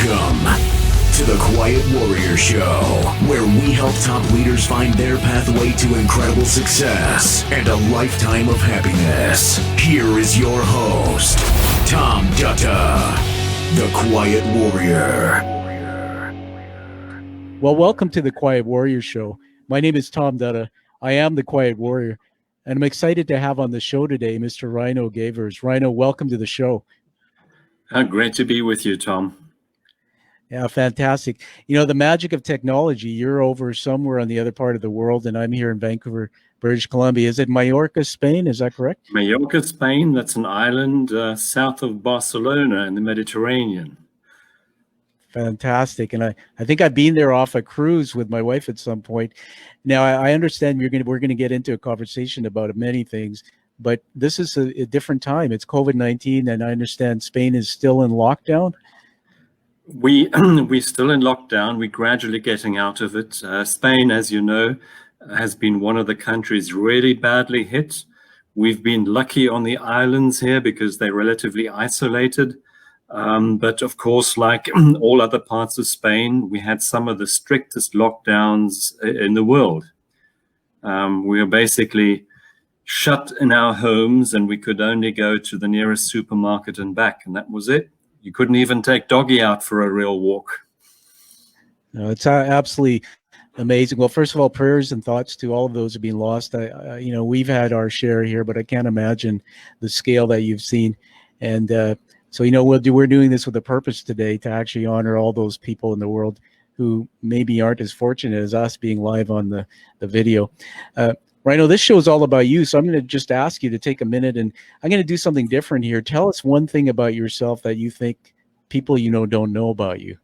Welcome to the Quiet Warrior Show, where we help top leaders find their pathway to incredible success and a lifetime of happiness. Here is your host, Tom Dutta, the Quiet Warrior. Well, welcome to the Quiet Warrior Show. My name is Tom Dutta. I am the Quiet Warrior, and I'm excited to have on the show today Mr. Reino Gevers. Reino, welcome to the show. Great to be with you, Tom. Yeah, fantastic. You know, the magic of technology, you're over somewhere on the other part of the world, and I'm here in Vancouver, British Columbia. Is it Majorca, Spain? Is that correct? Majorca, Spain. That's an island south of Barcelona in the Mediterranean. Fantastic. And I think I've been there off a cruise with my wife at some point. Now, I understand we're going to get into a conversation about many things, but this is a different time. It's COVID-19, and I understand Spain is still in lockdown. We're still in lockdown. We're gradually getting out of it. Spain, as you know, has been one of the countries really badly hit. We've been lucky on the islands here because they're relatively isolated. But of course, like all other parts of Spain, we had some of the strictest lockdowns in the world. We were basically shut in our homes, and we could only go to the nearest supermarket and back, and that was it. You couldn't even take doggy out for a real walk. No, it's absolutely amazing. Well, first of all, prayers and thoughts to all of those who've been lost. We've had our share here, but I can't imagine the scale that you've seen. And so, we're doing this with a purpose today to actually honor all those people in the world who maybe aren't as fortunate as us being live on the video. Reino, this show is all about you, so I'm going to just ask you to take a minute, and I'm going to do something different here. Tell us one thing about yourself that you think people don't know about you.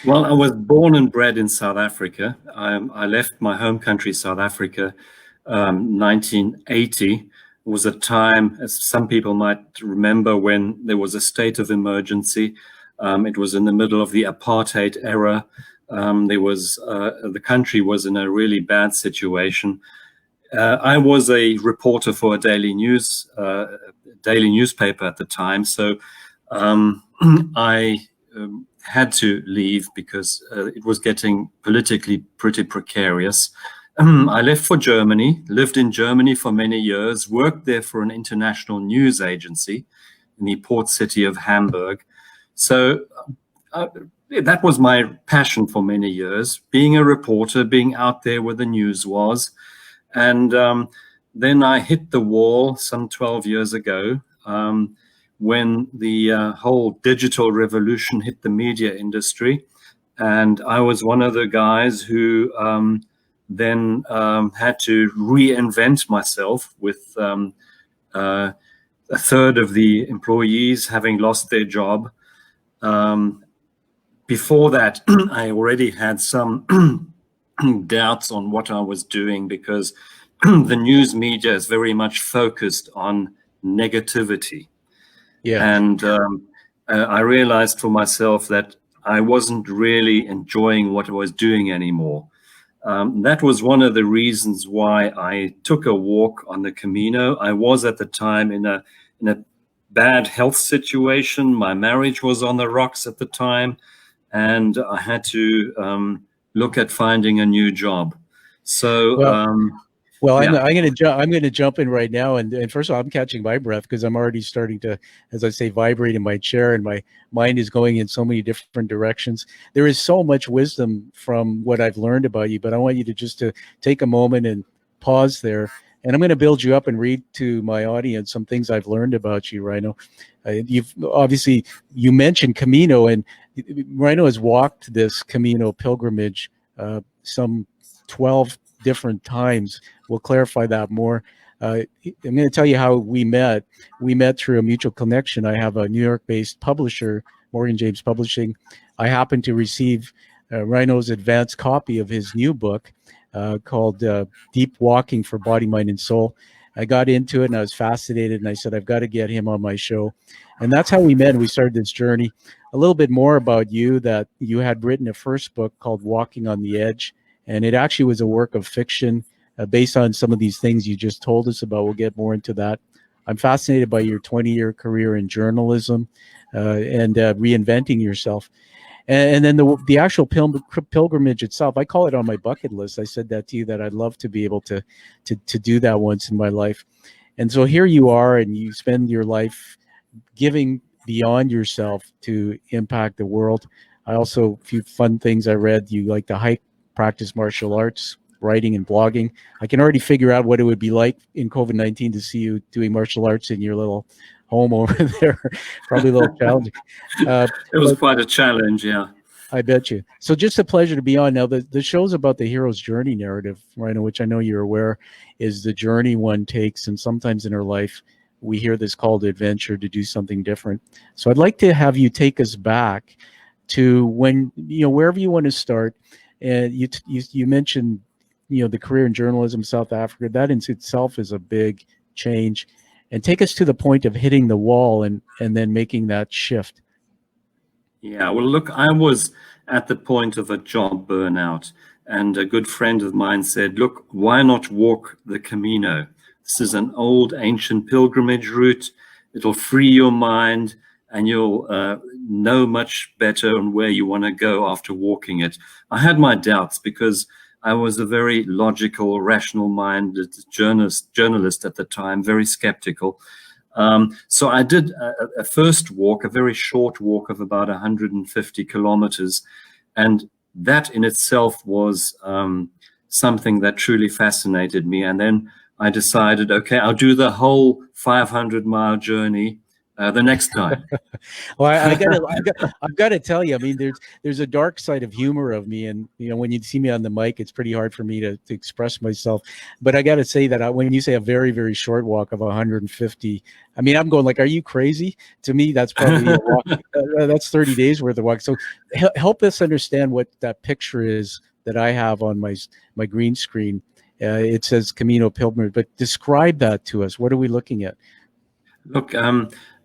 Well, I was born and bred in South Africa. I left my home country, South Africa, 1980. It was a time, as some people might remember, when there was a state of emergency. It was in the middle of the apartheid era. The country was in a really bad situation. I was a reporter for a daily newspaper at the time, so I had to leave because it was getting politically pretty precarious. I left for Germany, lived in Germany for many years, worked there for an international news agency in the port city of Hamburg. So that was my passion for many years, being a reporter, being out there where the news was. And then I hit the wall some 12 years ago when the whole digital revolution hit the media industry. And I was one of the guys who then had to reinvent myself with a third of the employees having lost their job. Before that, I already had some doubts on what I was doing because the news media is very much focused on negativity. Yeah. And I realized for myself that I wasn't really enjoying what I was doing anymore. That was one of the reasons why I took a walk on the Camino. I was at the time in a bad health situation. My marriage was on the rocks at the time, and I had to look at finding a new job. So, I'm going to jump in right now, and first of all, I'm catching my breath because I'm already starting to, as I say, vibrate in my chair, and my mind is going in so many different directions. There is so much wisdom from what I've learned about you, but I want you to take a moment and pause there. And I'm going to build you up and read to my audience some things I've learned about you, Reino. You mentioned Camino, and Reino has walked this Camino pilgrimage some 12 different times. We'll clarify that more. I'm going to tell you how we met. We met through a mutual connection. I have a New York-based publisher, Morgan James Publishing. I happened to receive Reino's advanced copy of his new book called Deep Walking for Body, Mind, and Soul. I got into it and I was fascinated, and I said, I've got to get him on my show. And that's how we met, and we started this journey. A little bit more about you, that you had written a first book called Walking on the Edge, and it actually was a work of fiction based on some of these things you just told us about. We'll get more into that. I'm fascinated by your 20-year career in journalism. and reinventing yourself. And then the actual pilgrimage itself, I call it on my bucket list. I said that to you, that I'd love to be able to do that once in my life. And so here you are, and you spend your life giving beyond yourself to impact the world. I also, a few fun things I read, you like to hike, practice martial arts, writing and blogging. I can already figure out what it would be like in COVID-19 to see you doing martial arts in your little home over there. Probably a little challenging. It was quite a challenge, yeah. I bet you. So just a pleasure to be on. Now, the show's about the hero's journey narrative, Rhino, which I know you're aware is the journey one takes. And sometimes in our life, we hear this call to adventure, to do something different. So I'd like to have you take us back to when, wherever you want to start. And you mentioned, the career in journalism, South Africa. That in itself is a big change. And take us to the point of hitting the wall and then making that shift. Yeah, well, look, I was at the point of a job burnout, and a good friend of mine said, look, why not walk the Camino? This is an old ancient pilgrimage route. It'll free your mind, and you'll know much better on where you want to go after walking it. I had my doubts because I was a very logical, rational-minded journalist at the time, very skeptical. So I did a first walk, a very short walk of about 150 kilometers. And that in itself was something that truly fascinated me. And then I decided, okay, I'll do the whole 500-mile journey the next time. Well, I've got to tell you, I mean, there's a dark side of humor of me, and when you see me on the mic, it's pretty hard for me to express myself. But I got to say that when you say a very, very short walk of 150, I mean, I'm going like, are you crazy? To me, that's probably a walk. That's 30 days worth of walk. So help us understand what that picture is that I have on my green screen. It says Camino Pilgrim, but describe that to us. What are we looking at? Look,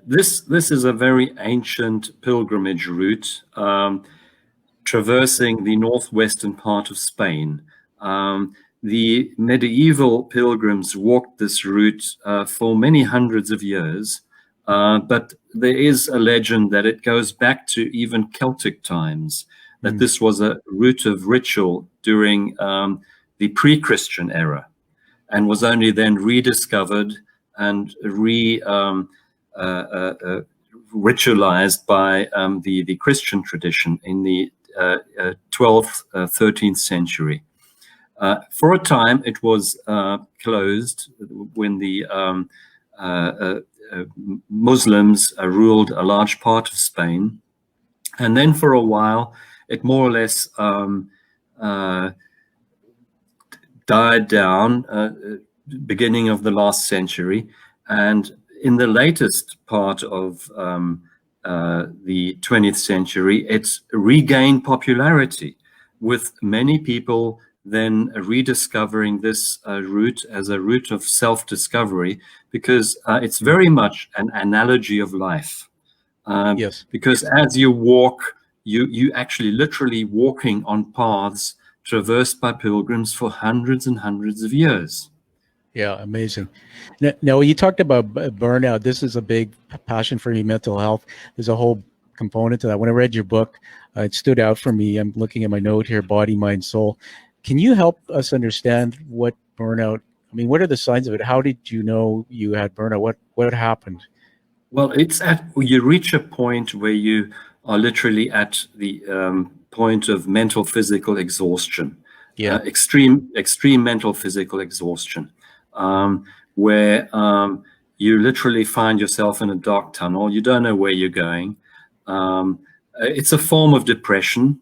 this is a very ancient pilgrimage route, traversing the northwestern part of Spain. The medieval pilgrims walked this route for many hundreds of years, but there is a legend that it goes back to even Celtic times, that this was a route of ritual during the pre-Christian era, and was only then rediscovered and ritualized by the Christian tradition in the 12th, 13th century. For a time, it was closed when the Muslims ruled a large part of Spain. And then for a while, it more or less died down, beginning of the last century. And in the latest part of the 20th century, it's regained popularity, with many people then rediscovering this route as a route of self-discovery, because it's very much an analogy of life. Yes. Because as you walk, you actually literally walking on paths traversed by pilgrims for hundreds and hundreds of years. Yeah, amazing. Now, you talked about burnout. This is a big passion for me, mental health. There's a whole component to that. When I read your book, it stood out for me. I'm looking at my note here, body, mind, soul. Can you help us understand what burnout, I mean, what are the signs of it? How did you know you had burnout? What happened? Well, you reach a point where you are literally at the point of mental, physical exhaustion. Yeah. Extreme mental, physical exhaustion. Where you literally find yourself in a dark tunnel. You don't know where you're going. It's a form of depression,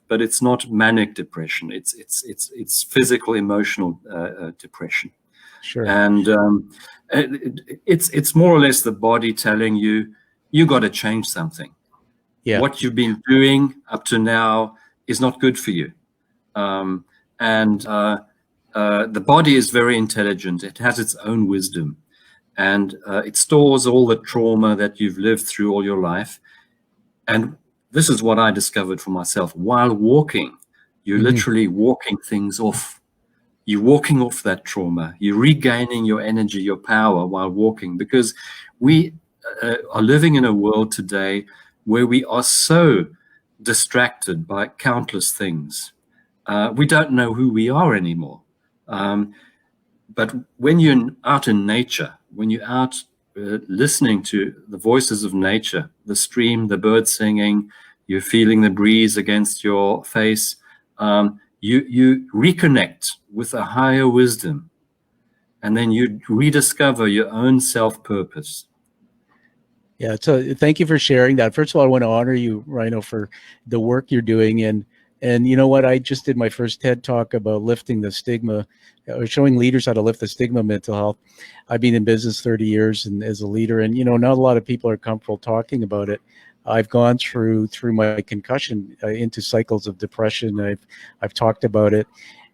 but it's not manic depression. It's physical, emotional depression. Sure. And it's more or less the body telling you got to change something. Yeah. What you've been doing up to now is not good for you. The body is very intelligent. It has its own wisdom, and it stores all the trauma that you've lived through all your life. And this is what I discovered for myself. While walking, you're literally walking things off. You're walking off that trauma. You're regaining your energy, your power while walking, because we are living in a world today where we are so distracted by countless things. We don't know who we are anymore. But when you're out in nature, when you're out listening to the voices of nature, the stream, the birds singing, you're feeling the breeze against your face, you reconnect with a higher wisdom, and then you rediscover your own self-purpose. Yeah, so thank you for sharing that. First of all, I want to honor you, Rhino, for the work you're doing. And you know what? I just did my first TED Talk about lifting the stigma, or showing leaders how to lift the stigma of mental health. I've been in business 30 years and as a leader, and not a lot of people are comfortable talking about it. I've gone through my concussion into cycles of depression. I've talked about it,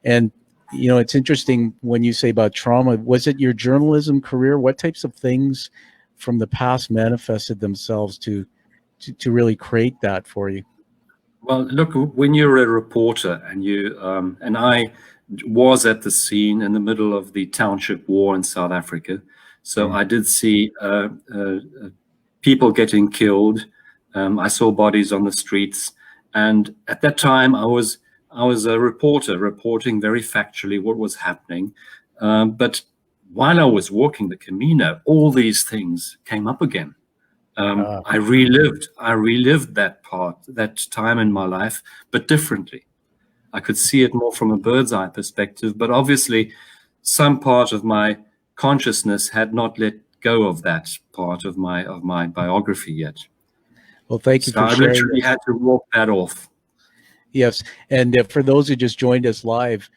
and it's interesting when you say about trauma. Was it your journalism career? What types of things from the past manifested themselves to really create that for you? Well, look, when you're a reporter and you and I was at the scene in the middle of the township war in South Africa, so I did see people getting killed. I saw bodies on the streets, and at that time I was a reporter reporting very factually what was happening. But while I was walking the Camino, all these things came up again. I relived that time in my life, but differently. I could see it more from a bird's eye perspective, but obviously some part of my consciousness had not let go of that part of my biography yet. Well, thank you for sharing. I literally had to walk that off. Yes, and for those who just joined us live,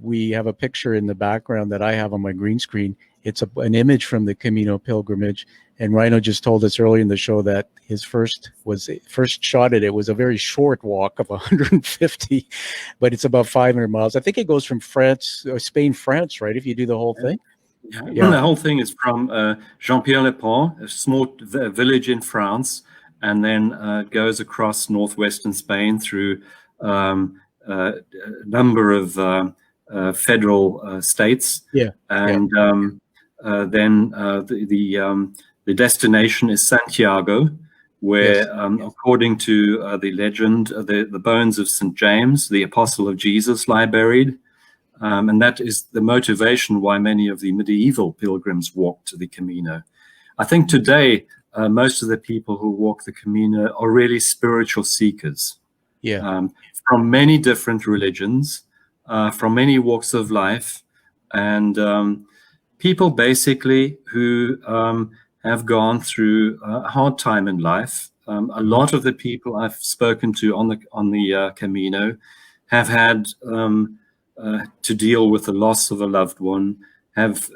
we have a picture in the background that I have on my green screen. It's an image from the Camino pilgrimage, and Rhino just told us earlier in the show that his first shot at it was a very short walk of 150, but it's about 500 miles. I think it goes from Spain, France, right? If you do the whole thing. Yeah. The whole thing is from Jean-Pierre-le-Pont, a small village in France, and then goes across northwestern Spain through a number of federal states. Yeah. And then the destination is Santiago, where, according to the legend, the bones of St. James, the apostle of Jesus, lie buried. And that is the motivation why many of the medieval pilgrims walked the Camino. I think today, most of the people who walk the Camino are really spiritual seekers. Yeah. From many different religions, from many walks of life, and people basically who have gone through a hard time in life. A lot of the people I've spoken to on the Camino have had to deal with the loss of a loved one, have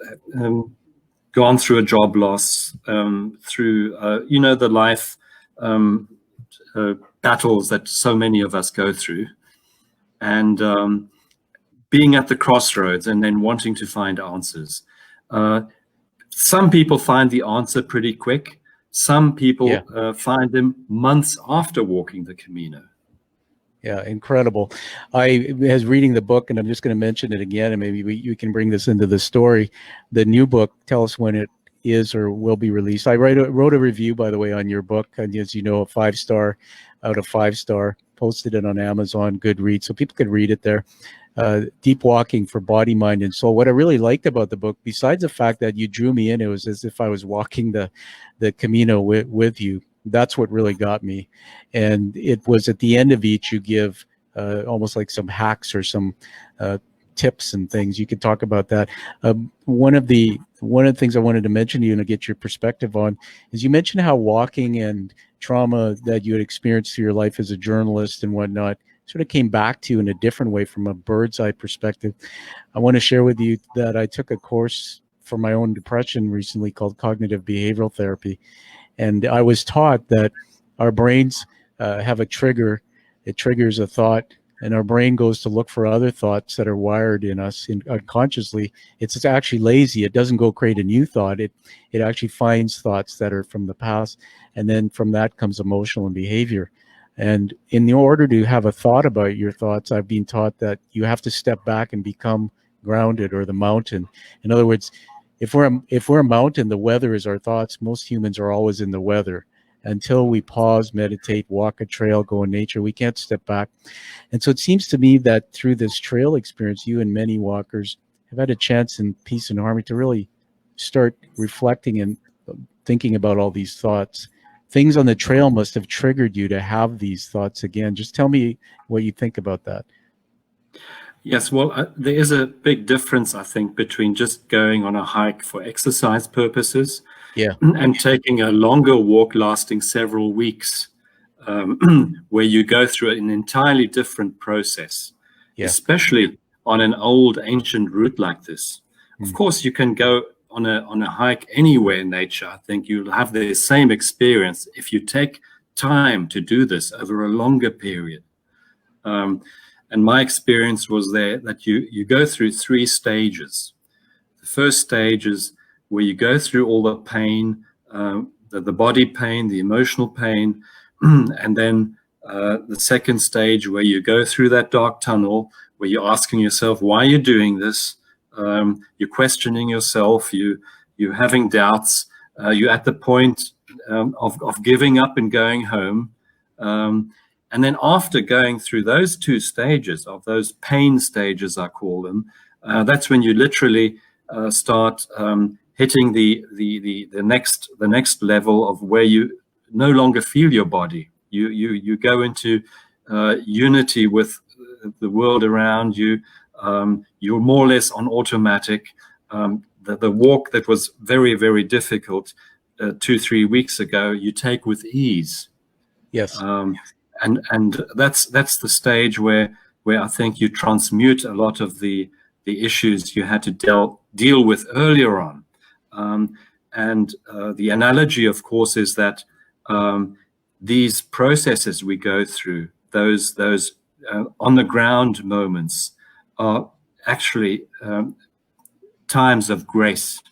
gone through a job loss, through the life battles that so many of us go through, and being at the crossroads and then wanting to find answers. Some people find the answer pretty quick. Some people find them months after walking the Camino. Yeah, incredible. I was reading the book, and I'm just going to mention it again, and maybe you can bring this into the story. The new book, tell us when it is or will be released. I wrote a review, by the way, on your book, and as you know, a 5-star out of 5-star, posted it on Amazon, Goodreads, so people could read it there. Deep Walking for Body, Mind, and Soul. What I really liked about the book, besides the fact that you drew me in, it was as if I was walking the Camino with you. That's what really got me. And it was at the end of each, you give almost like some hacks or some tips and things. You could talk about that. One of the things I wanted to mention to you and to get your perspective on is you mentioned how walking and trauma that you had experienced through your life as a journalist and whatnot sort of came back to you in a different way from a bird's eye perspective. I want to share with you that I took a course for my own depression recently called cognitive behavioral therapy. And I was taught that our brains have a trigger. It triggers a thought, and our brain goes to look for other thoughts that are wired in us unconsciously. It's actually lazy. It doesn't go create a new thought. It actually finds thoughts that are from the past, and then from that comes emotional and behavior. And in order to have a thought about your thoughts, I've been taught that you have to step back and become grounded, or the mountain. In other words, if we're a mountain, the weather is our thoughts. Most humans are always in the weather. Until we pause, meditate, walk a trail, go in nature, we can't step back. And so it seems to me that through this trail experience, you and many walkers have had a chance in peace and harmony to really start reflecting and thinking about all these thoughts. Things on the trail must have triggered you to have these thoughts again. Just tell me what you think about that. Yes, well, there is a big difference, I think, between just going on a hike for exercise purposes and taking a longer walk lasting several weeks, where you go through an entirely different process, especially on an old ancient route like this. Of course, you can go on a hike anywhere in nature. I think you'll have the same experience if you take time to do this over a longer period. And my experience was that you go through 3 stages. The first stage is where you go through all the pain, the body pain, the emotional pain, and then the second stage where you go through that dark tunnel where you're asking yourself, why are you doing this? You're questioning yourself, you're having doubts, you're at the point of giving up and going home. And then after going through those 2 stages, of those pain stages, I call them, that's when you literally start hitting the next level of where you no longer feel your body. You go into unity with the world around you. You're more or less on automatic. The walk that was very, very difficult 2-3 weeks ago, you take with ease. Yes. And that's the stage where I think you transmute a lot of the issues you had to deal with earlier on. And the analogy, of course, is that these processes we go through, those on the ground moments, are actually times of grace,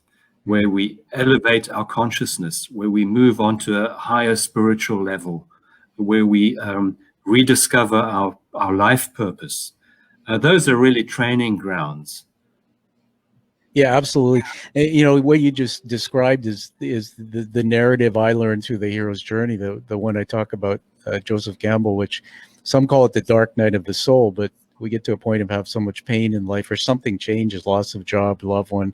where we elevate our consciousness, where we move on to a higher spiritual level, where we rediscover our life purpose. Those are really training grounds. Yeah, absolutely. You know, what you just described is the narrative I learned through the hero's journey, the one I talk about, Joseph Campbell, which some call it the dark night of the soul, but we get to a point of have so much pain in life, or something changes, loss of job, loved one,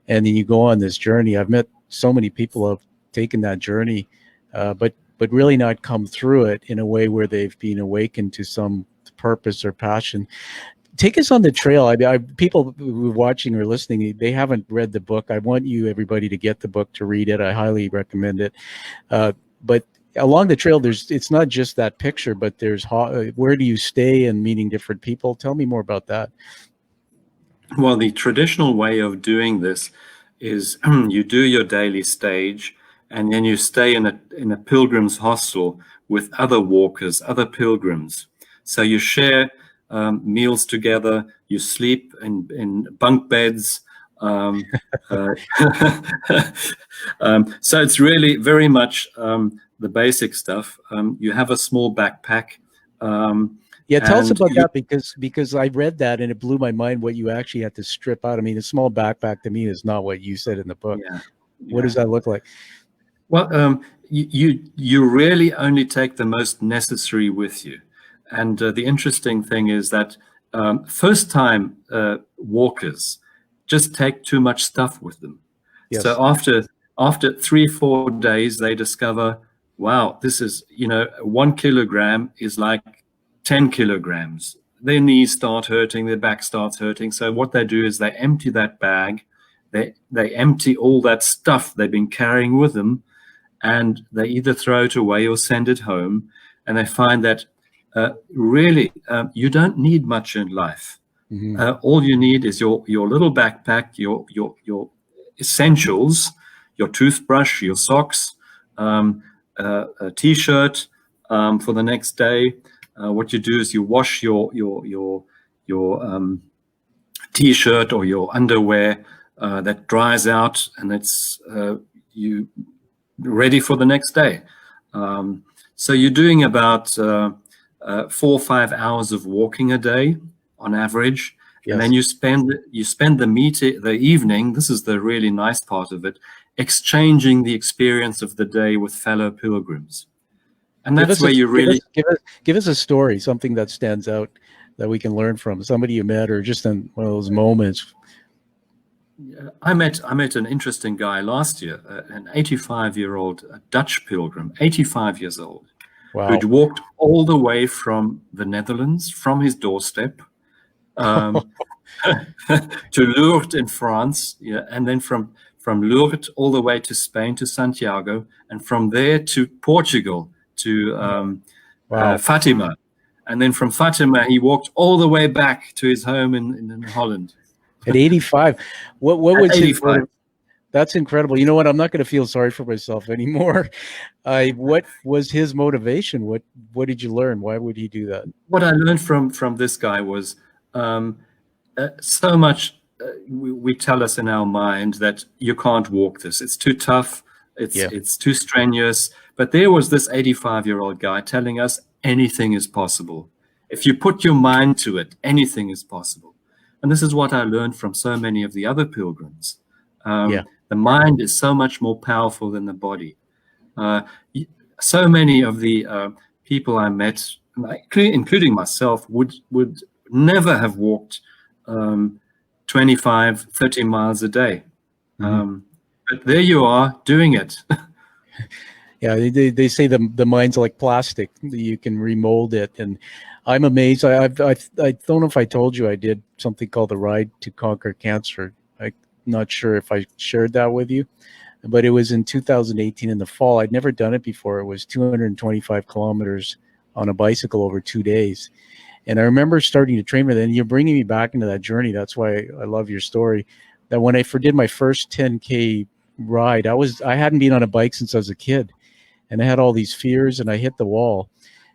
and then you go on this journey. I've met so many people who have taken that journey, but really not come through it in a way where they've been awakened to some purpose or passion. Take us on the trail. People who are watching or listening, they haven't read the book. I want everybody to get the book, to read it. I highly recommend it. But along the trail, it's not just that picture, but there's where do you stay and meeting different people. Tell me more about that. Well, the traditional way of doing this is you do your daily stage, and then you stay in a pilgrim's hostel with other walkers, other pilgrims. So you share meals together, you sleep in bunk beds. So it's really very much the basic stuff. You have a small backpack. Yeah, tell us about that, because I read that and it blew my mind what you actually had to strip out. I mean, a small backpack to me is not what you said in the book. Yeah. What does that look like? Well, you really only take the most necessary with you. And the interesting thing is that first-time walkers just take too much stuff with them. Yes. So after 3-4 days, they discover, wow, this is, 1 kilogram is like 10 kilograms. Their knees start hurting, their back starts hurting. So what they do is they empty that bag, they empty all that stuff they've been carrying with them, and they either throw it away or send it home. And they find that really you don't need much in life. Mm-hmm. All you need is your little backpack, your essentials, your toothbrush, your socks, a t-shirt for the next day. What you do is you wash your t-shirt or your underwear that dries out, and it's you ready for the next day. So you're doing about 4 or 5 hours of walking a day on average, And then you spend the evening. This is the really nice part of it, exchanging the experience of the day with fellow pilgrims. And that's where you really give us a story, something that stands out that we can learn from, somebody you met, or just in one of those moments. I met an interesting guy last year, an 85-year-old Dutch pilgrim, 85 years old, Wow. who'd walked all the way from the Netherlands, from his doorstep, to Lourdes in France, and then from Lourdes all the way to Spain, to Santiago, and from there to Portugal, to Fatima. And then from Fatima, he walked all the way back to his home in Holland. At 85, what was 85. That's incredible. You know what? I'm not going to feel sorry for myself anymore. What was his motivation? What did you learn? Why would he do that? What I learned from this guy was so much. We tell us in our mind that you can't walk this. It's too tough. It's too strenuous. But there was this 85-year-old guy telling us anything is possible. If you put your mind to it, anything is possible. And this is what I learned from so many of the other pilgrims. The mind is so much more powerful than the body. So many of the people I met, including myself, would never have walked 25, 30 miles a day. But there you are doing it. Yeah, they say the mind's like plastic. You can remold it, and I'm amazed. I don't know if I told you I did something called the Ride to Conquer Cancer. I'm not sure if I shared that with you, but it was in 2018 in the fall. I'd never done it before. It was 225 kilometers on a bicycle over 2 days, and I remember starting to train for that. And you're bringing me back into that journey. That's why I love your story. That when I did my first 10K ride, I hadn't been on a bike since I was a kid. And I had all these fears, and I hit the wall.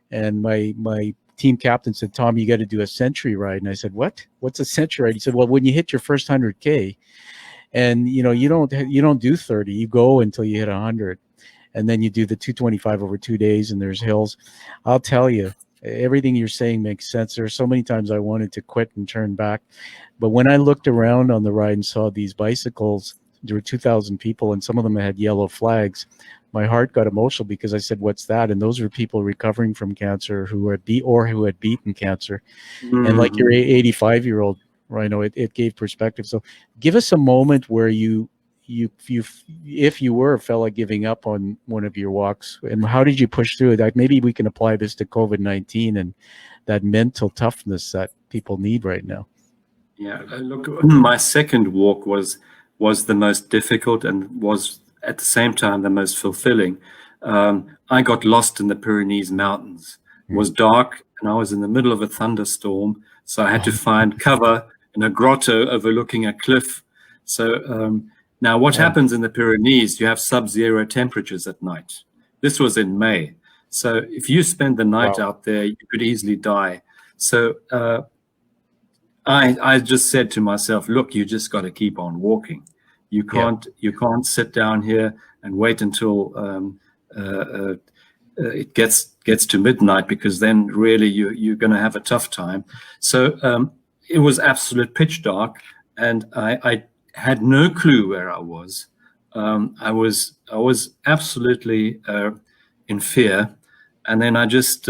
And my team captain said, "Tom, you got to do a century ride." And I said, "What? What's a century ride?" He said, "Well, when you hit your first 100K, and you don't do 30, you go until you hit 100, and then you do the 225 over 2 days, and there's hills." I'll tell you, everything you're saying makes sense. There are so many times I wanted to quit and turn back, but when I looked around on the ride and saw these bicycles, there were 2,000 people, and some of them had yellow flags. My heart got emotional because I said, "What's that?" And those were people recovering from cancer who had beaten cancer. And like your 85-year-old, Reino, it gave perspective. So give us a moment where you if you felt like giving up on one of your walks, and how did you push through it? Like maybe we can apply this to COVID-19 and that mental toughness that people need right now. Yeah, look, my second walk was the most difficult and was at the same time the most fulfilling. I got lost in the Pyrenees mountains. It was dark and I was in the middle of a thunderstorm, so I had to find cover in a grotto overlooking a cliff. So now what happens in the Pyrenees, you have sub-zero temperatures at night. This was in May. So if you spend the night out there, you could easily die. So I just said to myself, look, you just got to keep on walking. You can't sit down here and wait until it gets to midnight, because then really you're going to have a tough time. So it was absolute pitch dark, and I had no clue where I was. I was absolutely in fear, and then I just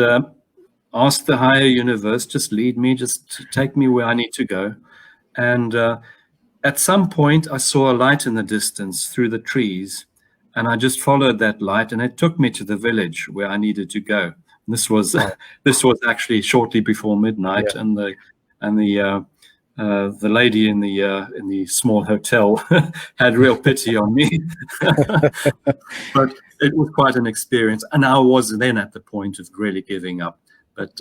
asked the higher universe, just lead me, just take me where I need to go, and at some point, I saw a light in the distance through the trees, and I just followed that light, and it took me to the village where I needed to go. And this was actually shortly before midnight, and the lady in the small hotel had real pity on me. But it was quite an experience, and I was then at the point of really giving up. But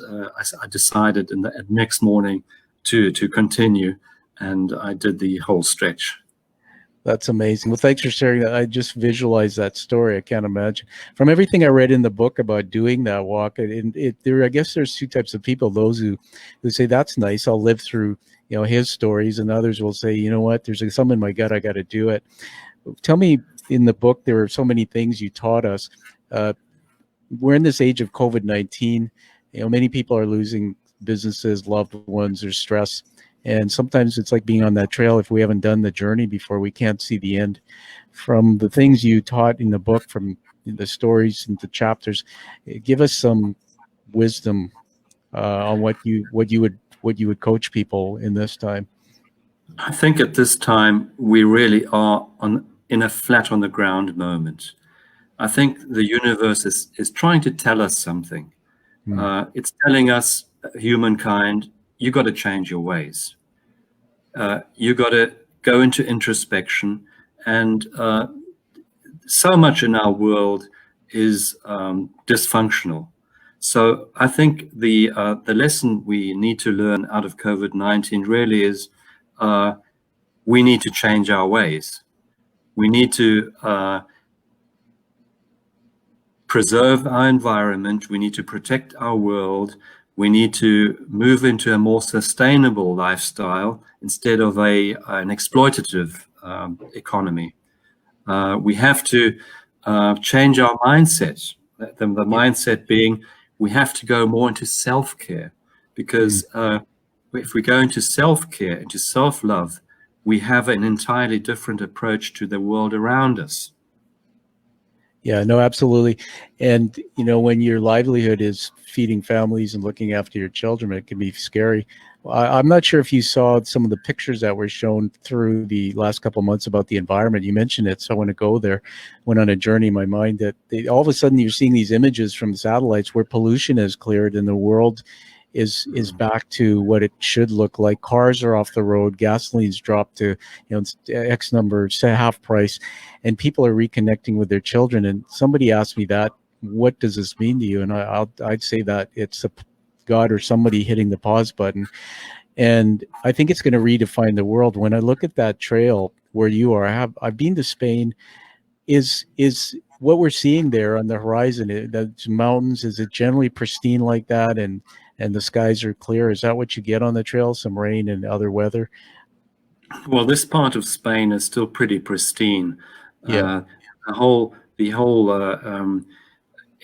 I decided the next morning to continue. And I did the whole stretch. That's amazing. Well, thanks for sharing that. I just visualized that story. I can't imagine. From everything I read in the book about doing that walk, I guess there's two types of people: those who say that's nice, I'll live through his stories, and others will say, you know what, there's something in my gut, I got to do it. Tell me, in the book, there are so many things you taught us. We're in this age of COVID-19. Many people are losing businesses, loved ones, there's stress. And sometimes it's like being on that trail. If we haven't done the journey before, we can't see the end. From the things you taught in the book, from the stories and the chapters, give us some wisdom on what you would coach people in this time. I think at this time we really are in a flat on the ground moment. I think the universe is trying to tell us something. It's telling us, humankind, you got to change your ways. You got to go into introspection, and so much in our world is dysfunctional. So I think the lesson we need to learn out of COVID-19 really is we need to change our ways. We need to preserve our environment. We need to protect our world. We need to move into a more sustainable lifestyle instead of an exploitative economy. We have to change our mindset. The mindset being we have to go more into self-care, because if we go into self-care, into self-love, we have an entirely different approach to the world around us. Yeah, no, absolutely. And, when your livelihood is feeding families and looking after your children, it can be scary. I'm not sure if you saw some of the pictures that were shown through the last couple of months about the environment. You mentioned it, so I want to go there. Went on a journey in my mind that all of a sudden you're seeing these images from satellites where pollution has cleared and the world is back to what it should look like. Cars are off the road, gasoline's dropped to X number, say half price, and people are reconnecting with their children. And somebody asked me that, what does this mean to you? And I'd say that it's a God or somebody hitting the pause button. And I think it's going to redefine the world. When I look at that trail where you are, I've been to Spain. Is what we're seeing there on the horizon, the mountains, is it generally pristine like that, and the skies are clear? Is that what you get on the trail? Some rain and other weather? Well, this part of Spain is still pretty pristine. Yeah. The whole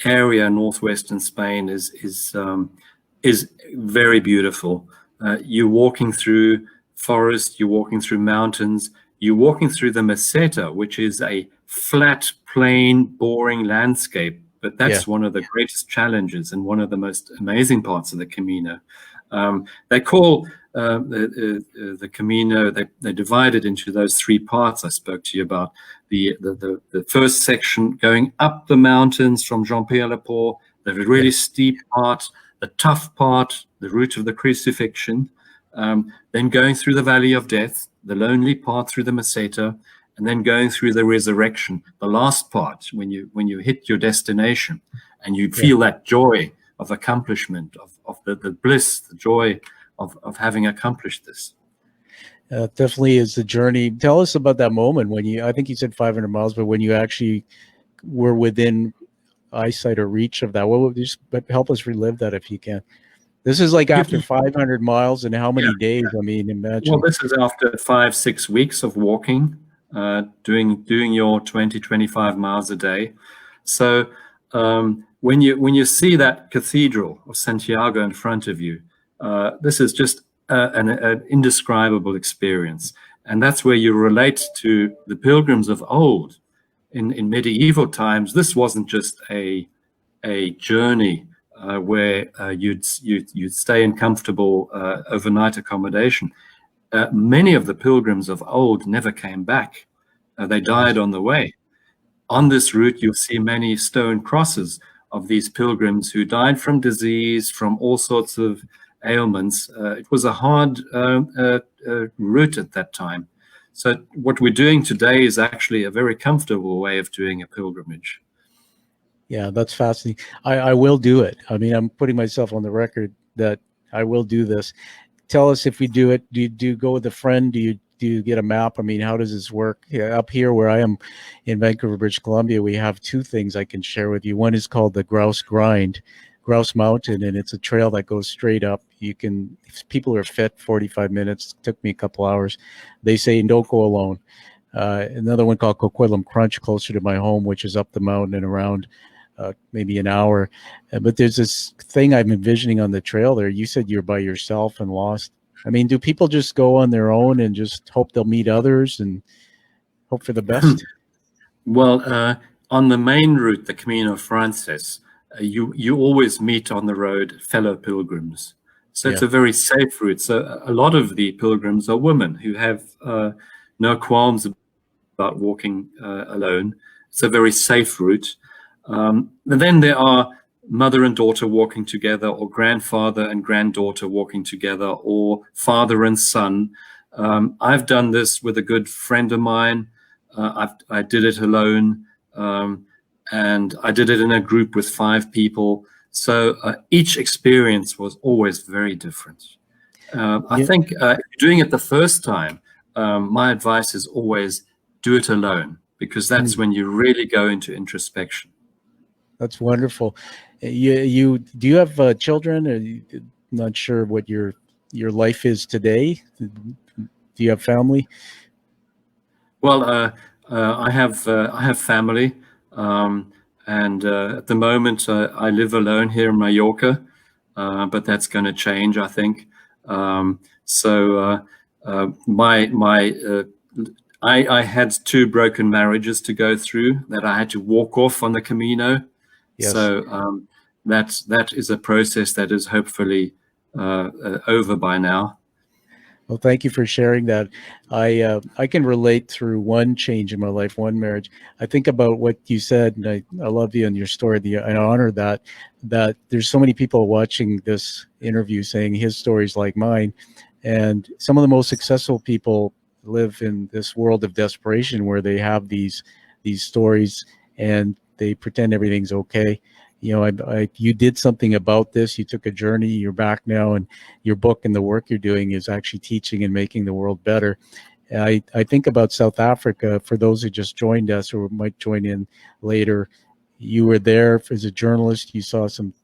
area, northwestern Spain, is very beautiful. You're walking through forest, you're walking through mountains, you're walking through the Meseta, which is a flat, plain, boring landscape. But that's one of the greatest challenges and one of the most amazing parts of the Camino. They call the Camino, they divide it into those three parts I spoke to you about. The first section going up the mountains from Jean-Pierre-le-Port, the really steep part, the tough part, the route of the crucifixion, then going through the Valley of Death, the lonely part through the Meseta, and then going through the resurrection, the last part, when you hit your destination and you feel that joy of accomplishment, of the bliss, the joy of having accomplished this. Definitely is the journey. Tell us about that moment when I think you said 500 miles, but when you actually were within eyesight or reach of that. But help us relive that if you can. This is like after 500 miles and how many days? I mean, imagine. Well, this is after 5-6 weeks of walking, doing your 20-25 miles a day. So when you see that cathedral of Santiago in front of you, this is just an indescribable experience. And that's where you relate to the pilgrims of old. In medieval times, this wasn't just a journey where you'd stay in comfortable overnight accommodation. Many of the pilgrims of old never came back. They died on the way. On this route, you'll see many stone crosses of these pilgrims who died from disease, from all sorts of ailments. It was a hard route at that time. So what we're doing today is actually a very comfortable way of doing a pilgrimage. Yeah, that's fascinating. I will do it. I mean, I'm putting myself on the record that I will do this. Tell us if we do it. Do you go with a friend? Do you get a map? I mean, how does this work? Up here where I am in Vancouver, British Columbia, we have two things I can share with you. One is called the Grouse Mountain, and it's a trail that goes straight up. If people are fit, 45 minutes. It took me a couple hours. They say don't go alone. Another one called Coquitlam Crunch, closer to my home, which is up the mountain and around maybe an hour. But there's this thing I'm envisioning on the trail there. You said you're by yourself and lost. I mean, do people just go on their own and just hope they'll meet others and hope for the best? Well, on the main route, the Camino Frances, you always meet on the road fellow pilgrims. So it's Yeah. a very safe route. So a lot of the pilgrims are women who have no qualms about walking alone. It's a very safe route. And then there are mother and daughter walking together, or grandfather and granddaughter walking together, or father and son. I've done this with a good friend of mine. I did it alone, and I did it in a group with 5 people. So each experience was always very different. I think if you're doing it the first time, my advice is always do it alone, because that's when you really go into introspection. That's wonderful. You do you have children? Or not sure what your life is today? Do you have family? Well, I have family, and at the moment I live alone here in Majorca, but that's going to change, I think. I had 2 broken marriages to go through that I had to walk off on the Camino. Yes. So that is a process that is hopefully over by now. Well, thank you for sharing that. I can relate through one change in my life, one marriage. I think about what you said, and I love you and your story. I honor that there's so many people watching this interview saying his story's like mine, and some of the most successful people live in this world of desperation where they have these stories and they pretend everything's okay. You know, you did something about this. You took a journey. You're back now, and your book and the work you're doing is actually teaching and making the world better. I think about South Africa. For those who just joined us or might join in later, you were there as a journalist. You saw some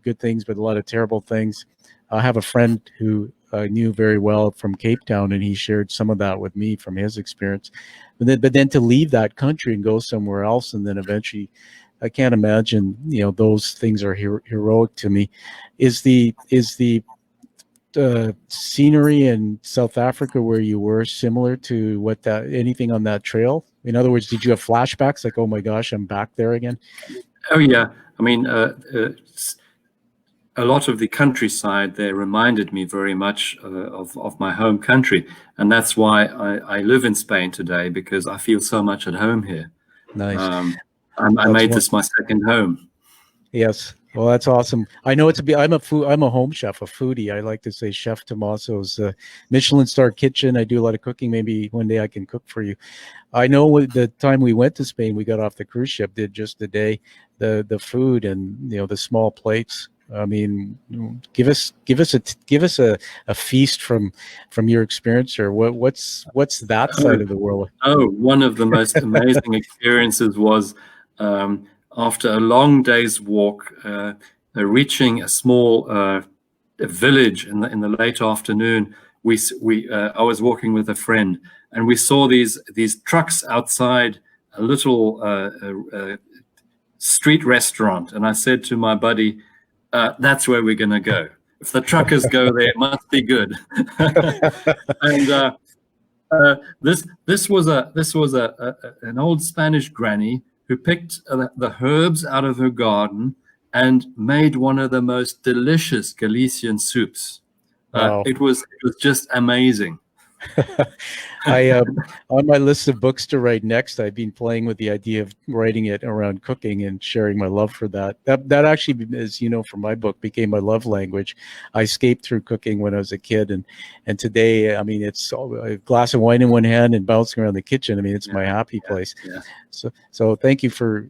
good things, but a lot of terrible things. I have a friend who I knew very well from Cape Town, and he shared some of that with me from his experience. But then to leave that country and go somewhere else, and then eventually, I can't imagine, those things are heroic to me. Is the scenery in South Africa where you were similar to anything on that trail? In other words, did you have flashbacks like, oh my gosh, I'm back there again? Oh yeah, I mean, a lot of the countryside there reminded me very much of my home country, and that's why I live in Spain today, because I feel so much at home here. Nice. I made this my second home. Yes. Well, that's awesome. I know I'm a home chef, a foodie. I like to say Chef Tommaso's Michelin star kitchen. I do a lot of cooking. Maybe one day I can cook for you. I know the time we went to Spain, we got off the cruise ship, did just the day, the food and the small plates. I mean, give us a feast from your experience, or what's that side of the world? Oh, one of the most amazing experiences was after a long day's walk, reaching a small village in the late afternoon. I was walking with a friend, and we saw these trucks outside a little street restaurant, and I said to my buddy, that's where we're going to go. If the truckers go there, it must be good. And this was an old Spanish granny who picked the herbs out of her garden and made one of the most delicious Galician soups. Wow. It was just amazing. On my list of books to write next, I've been playing with the idea of writing it around cooking and sharing my love for that. That actually, as you know, from my book, became my love language. I escaped through cooking when I was a kid, and today, I mean, it's a glass of wine in one hand and bouncing around the kitchen. I mean, it's my happy place. Yeah. So thank you for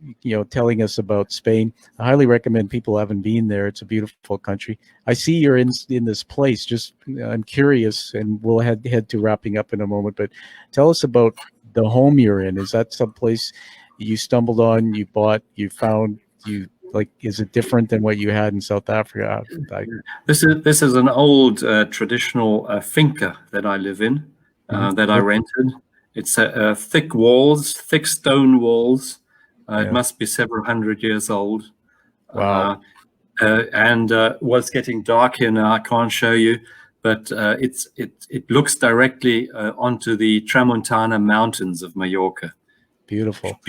telling us about Spain. I highly recommend people who haven't been there. It's a beautiful country. I see you're in this place. Just I'm curious, and we'll head to wrapping up in a moment. But tell us about the home you're in. Is that someplace you stumbled on, you bought, you found, you like? Is it different than what you had in South Africa? This is an old traditional finca that I live in, that I rented. It's thick walls, thick stone walls. It must be several hundred years old. Wow. And was getting dark here now. I can't show you, but it looks directly onto the Tramontana Mountains of Majorca. Beautiful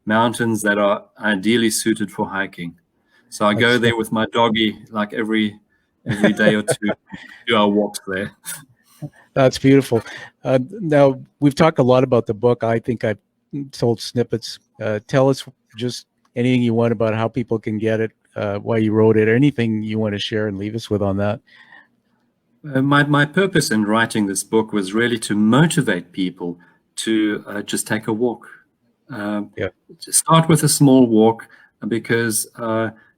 mountains that are ideally suited for hiking. So I go there with my doggy like every day or two, do our walks there. That's beautiful. Now, we've talked a lot about the book. I think I've told snippets. Tell us just anything you want about how people can get it, why you wrote it, or anything you want to share and leave us with on that. My purpose in writing this book was really to motivate people to just take a walk. Start with a small walk, because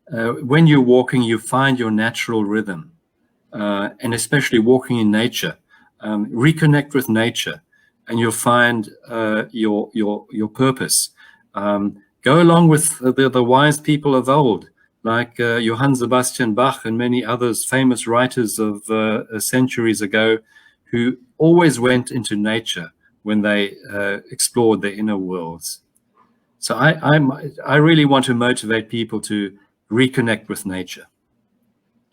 when you're walking, you find your natural rhythm, and especially walking in nature. Reconnect with nature, and you'll find your purpose. Go along with the wise people of old, like Johann Sebastian Bach and many others, famous writers of centuries ago, who always went into nature when they explored their inner worlds. So I really want to motivate people to reconnect with nature.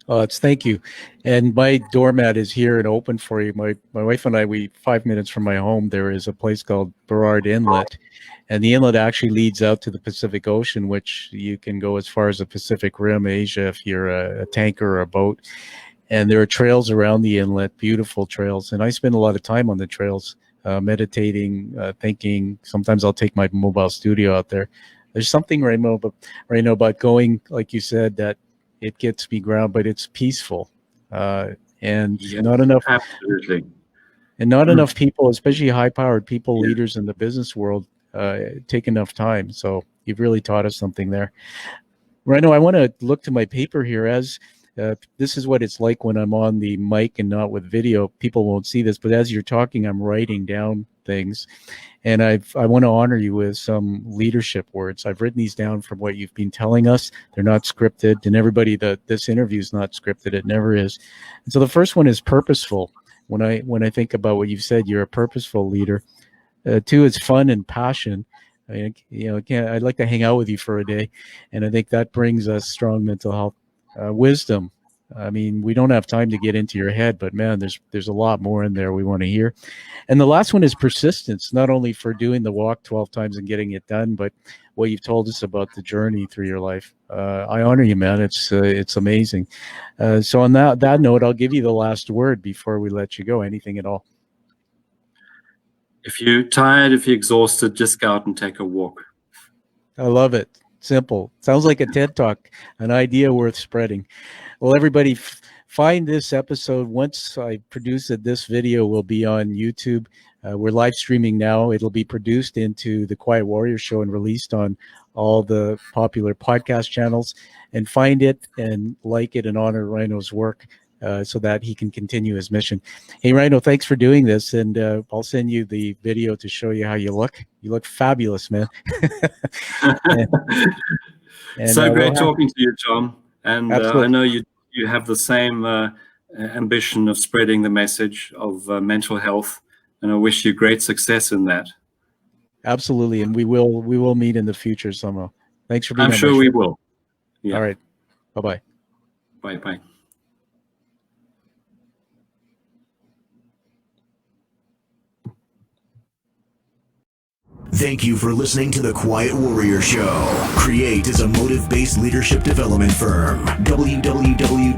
Oh, thank you. And my doormat is here and open for you. My wife and I, 5 minutes from my home, there is a place called Burard Inlet. And the inlet actually leads out to the Pacific Ocean, which you can go as far as the Pacific Rim, Asia, if you're a tanker or a boat. And there are trails around the inlet, beautiful trails. And I spend a lot of time on the trails, meditating, thinking. Sometimes I'll take my mobile studio out there. There's something, Reino, about going, like you said, that it gets me grounded, but it's peaceful, and not enough. Absolutely. And not enough people, especially high-powered people, leaders in the business world, take enough time. So you've really taught us something there. Reino, I want to look to my paper here. As this is what it's like when I'm on the mic and not with video. People won't see this, but as you're talking, I'm writing down things. And I want to honor you with some leadership words. I've written these down from what you've been telling us. They're not scripted. And everybody, this interview is not scripted. It never is. And so the first one is purposeful. When I think about what you've said, you're a purposeful leader. 2 is fun and passion. I mean, I'd like to hang out with you for a day. And I think that brings us strong mental health. Wisdom. I mean, we don't have time to get into your head, but man, there's a lot more in there we want to hear. And the last one is persistence, not only for doing the walk 12 times and getting it done, but what you've told us about the journey through your life. I honor you, man. It's amazing. So on that note, I'll give you the last word before we let you go. Anything at all? If you're tired, if you're exhausted, just go out and take a walk. I love it. Simple. Sounds like a TED Talk, an idea worth spreading. Well, everybody, find this episode. Once I produce it, this video will be on YouTube. We're live streaming now. It'll be produced into the Quiet Warrior Show and released on all the popular podcast channels. And find it and like it and honor Reino's work so that he can continue his mission. Hey, Reino, thanks for doing this. And I'll send you the video to show you how you look. You look fabulous, man. and so great talking to you, Tom. And I know you have the same ambition of spreading the message of mental health, and I wish you great success in that. Absolutely, and we will meet in the future somehow. Thanks for being. I'm sure we will. Yeah. All right. Bye-bye. Bye-bye. Thank you for listening to The Quiet Warrior Show. Create is a motive-based leadership development firm. www.kreat.ca.